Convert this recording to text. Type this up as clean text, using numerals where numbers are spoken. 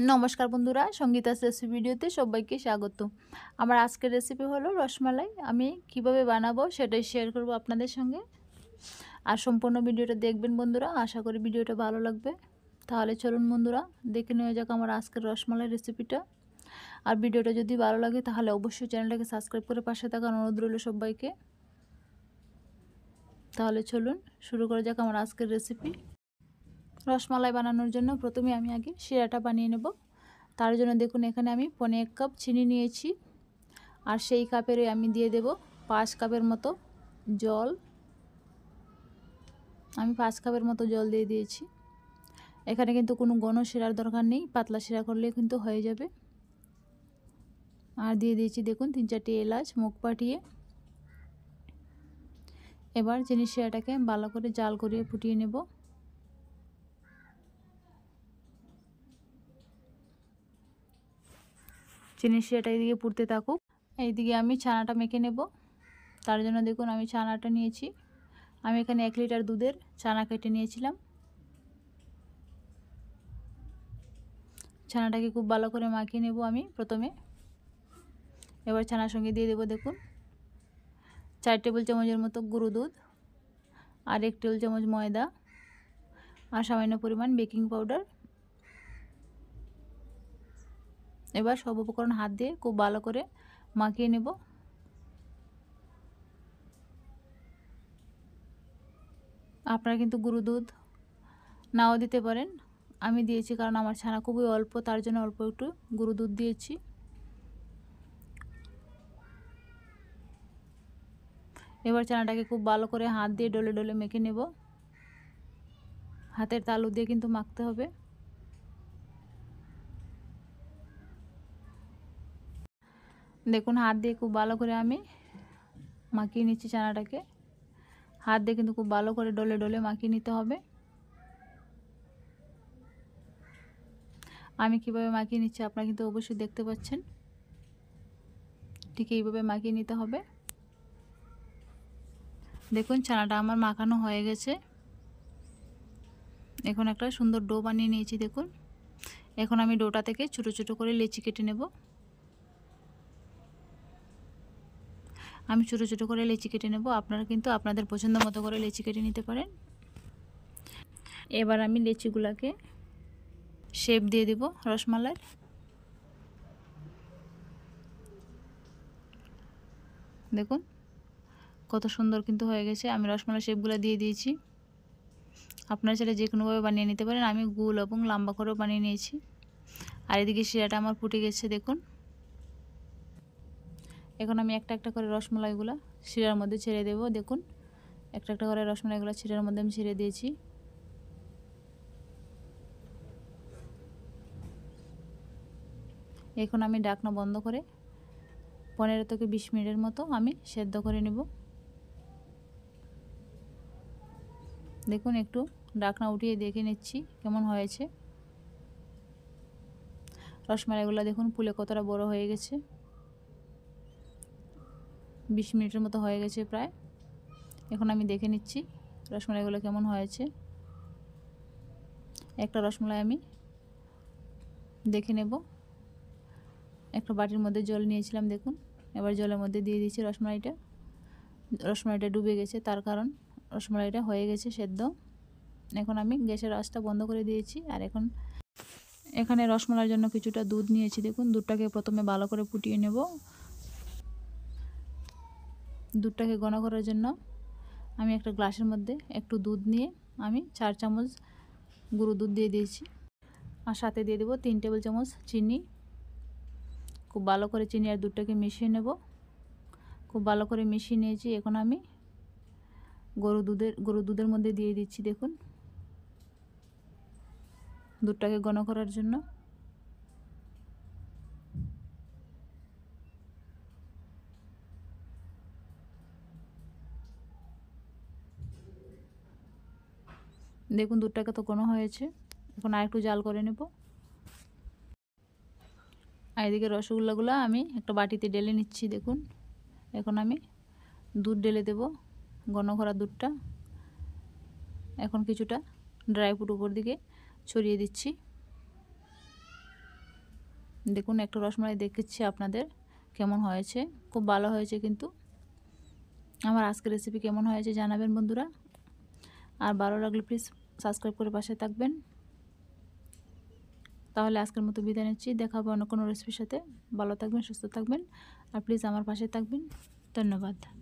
নমস্কার বন্ধুরা, সঙ্গীতাস রেসিপি ভিডিওতে সবাইকে স্বাগত। আমার আজকের রেসিপি হলো রসমালাই। আমি কিভাবে বানাবো সেটাই শেয়ার করব আপনাদের সঙ্গে। আর সম্পূর্ণ ভিডিওটা দেখবেন বন্ধুরা, আশা করি ভিডিওটা ভালো লাগবে। তাহলে চলুন বন্ধুরা, দেখে নেওয়া যাক আমার আজকের রসমালাই রেসিপিটা। আর ভিডিওটা যদি ভালো লাগে তাহলে অবশ্যই চ্যানেলটাকে সাবস্ক্রাইব করে পাশে থাকার অনুরোধ রইল সবাইকে। তাহলে চলুন শুরু করা যাক আমার আজকের রেসিপি। রসমালাই বানানোর জন্য প্রথমে আমি আগে শিরাটা বানিয়ে নেব। তার জন্য দেখুন এখানে আমি 1.5 কাপ চিনি নিয়েছি, আর সেই কাপেরই আমি দিয়ে দেব 5 কাপের মতো জল। আমি 5 কাপের মতো জল দিয়ে দিয়েছি। এখানে কিন্তু কোনো ঘন শিরার দরকার নেই, পাতলা শিরা করলে কিন্তু হয়ে যাবে। আর দিয়ে দিয়েছি দেখুন 3-4টি এলাচ মুখ ফাটিয়ে। এবার চিনি শিরাটাকে ভালো করে জাল করিয়ে ফুটিয়ে নেব। চিনি শিরাটা এইদিকে পুড়তে থাকুক, এইদিকে আমি ছানাটা মেখে নেব। তার জন্য দেখুন আমি ছানাটা নিয়েছি। আমি এখানে 1 লিটার দুধের ছানা কেটে নিয়েছিলাম। ছানাটাকে খুব ভালো করে মাখিয়ে নেব আমি প্রথমে। এবার ছানার সঙ্গে দিয়ে দেব দেখুন 4 টেবিল চামচের মতো গুঁড়ো দুধ, আর 1 টেবিল চামচ ময়দা, আর সামান্য পরিমাণ বেকিং পাউডার। এবার সব উপকরণ হাত দিয়ে খুব ভালো করে মাখিয়ে নেব। আপনারা কিন্তু গুঁড়ো দুধ নাও দিতে পারেন, আমি দিয়েছি কারণ আমার ছানা খুবই অল্প, তার জন্য অল্প একটু গুঁড়ো দুধ দিয়েছি। এবার ছানাটাকে খুব ভালো করে হাত দিয়ে ডলে ডলে মেখে নেব। হাতের তালু দিয়ে কিন্তু মাখতে হবে। দেখুন হাত দিয়ে খুব ভালো করে আমি মাখিয়ে নিচ্ছি ছানাটাকে। হাত দিয়ে কিন্তু খুব ভালো করে ডলে ডলে মাখিয়ে নিতে হবে। আমি কিভাবে মাখিয়ে নিচ্ছি আপনারা কিন্তু অবশ্যই দেখতে পাচ্ছেন। ঠিক এইভাবে মাখিয়ে নিতে হবে। দেখুন ছানাটা আমার মাখানো হয়ে গেছে। এখন একটা সুন্দর ডো বানিয়ে নিয়েছি দেখুন। এখন আমি ডোটা থেকে ছোটো ছোটো করে লেচি কেটে নেব। আমি ছোটো ছোটো করে লেচি কেটে নেব, আপনারা কিন্তু আপনাদের পছন্দ মতো করে লেচি কেটে নিতে পারেন। এবার আমি লেচিগুলোকে শেপ দিয়ে দেব রসমালাইয়ের। দেখুন কত সুন্দর কিন্তু হয়ে গেছে। আমি রসমালাই শেপগুলো দিয়ে দিয়েছি। আপনারা চাইলে যে কোনোভাবে বানিয়ে নিতে পারেন। আমি গোল এবং লম্বা করেও বানিয়ে নিয়েছি। আর এদিকে শিরাটা আমার ফুটে গেছে দেখুন। এখন আমি একটা একটা করে রসমালাইগুলো শিরার মধ্যে ছেড়ে দেব। দেখুন একটা একটা করে রসমালাইগুলো শিরার মধ্যে আমি ছেড়ে দিয়েছি। এখন আমি ঢাকনা বন্ধ করে 15 থেকে 20 মিনিটের মতো আমি সেদ্ধ করে নেব। দেখুন একটু ঢাকনা উঠিয়ে দেখে নিচ্ছি কেমন হয়েছে। রসমালাইগুলো দেখুন ফুলে কতটা বড় হয়ে গেছে। 20 মিনিটের মতো হয়ে গেছে প্রায়। এখন আমি দেখে নিচ্ছি রসমালাইগুলো কেমন হয়েছে। একটা রসমালাই আমি দেখে নেব। একটা বাটির মধ্যে জল নিয়েছিলাম দেখুন। এবার জলের মধ্যে দিয়ে দিয়েছি রসমালাইটা। রসমালাইটা ডুবে গেছে, তার কারণ রসমালাইটা হয়ে গেছে সেদ্ধ। এখন আমি গ্যাসের আঁচটা বন্ধ করে দিয়েছি। আর এখন এখানে রসমালাইয়ের জন্য কিছুটা দুধ নিয়েছি দেখুন। দুধটাকে প্রথমে ভালো করে ফুটিয়ে নেব। দুধটাকে ঘন করার জন্য আমি একটা গ্লাসের মধ্যে একটু দুধ নিয়ে আমি 4 চামচ গুঁড়ো দুধ দিয়ে দিয়েছি। আর সাথে দিয়ে দেবো 3 টেবিল চামচ চিনি। খুব ভালো করে চিনি আর দুধটাকে মিশিয়ে নেব। খুব ভালো করে মিশিয়ে নিয়েছি। এখন আমি গরুর দুধের মধ্যে দিয়ে দিচ্ছি দেখুন, দুধটাকে ঘন করার জন্য। দেখুন দুধটাকে তো ঘন হয়েছে। এখন আর একটু জাল করে নেব। আর এদিকে রসগোল্লাগুলো আমি একটা বাটিতে ঢেলে নিচ্ছি দেখুন। এখন আমি দুধ ঢেলে দেব, ঘন করা দুধটা। এখন কিছুটা ড্রাই ফ্রুট উপর দিকে ছড়িয়ে দিচ্ছি। দেখুন একটা রসমালাই দেখাচ্ছি আপনাদের কেমন হয়েছে, খুব ভালো হয়েছে। কিন্তু আমার আজকের রেসিপি কেমন হয়েছে জানাবেন বন্ধুরা। আর ভালো লাগলে প্লিজ সাবস্ক্রাইব করে পাশে থাকবেন। তাহলে আজকের মতো বিদায় নিচ্ছি, দেখা হবে অন্য কোনো রেসিপির সাথে। ভালো থাকবেন, সুস্থ থাকবেন, আর প্লিজ আমার পাশে থাকবেন। ধন্যবাদ।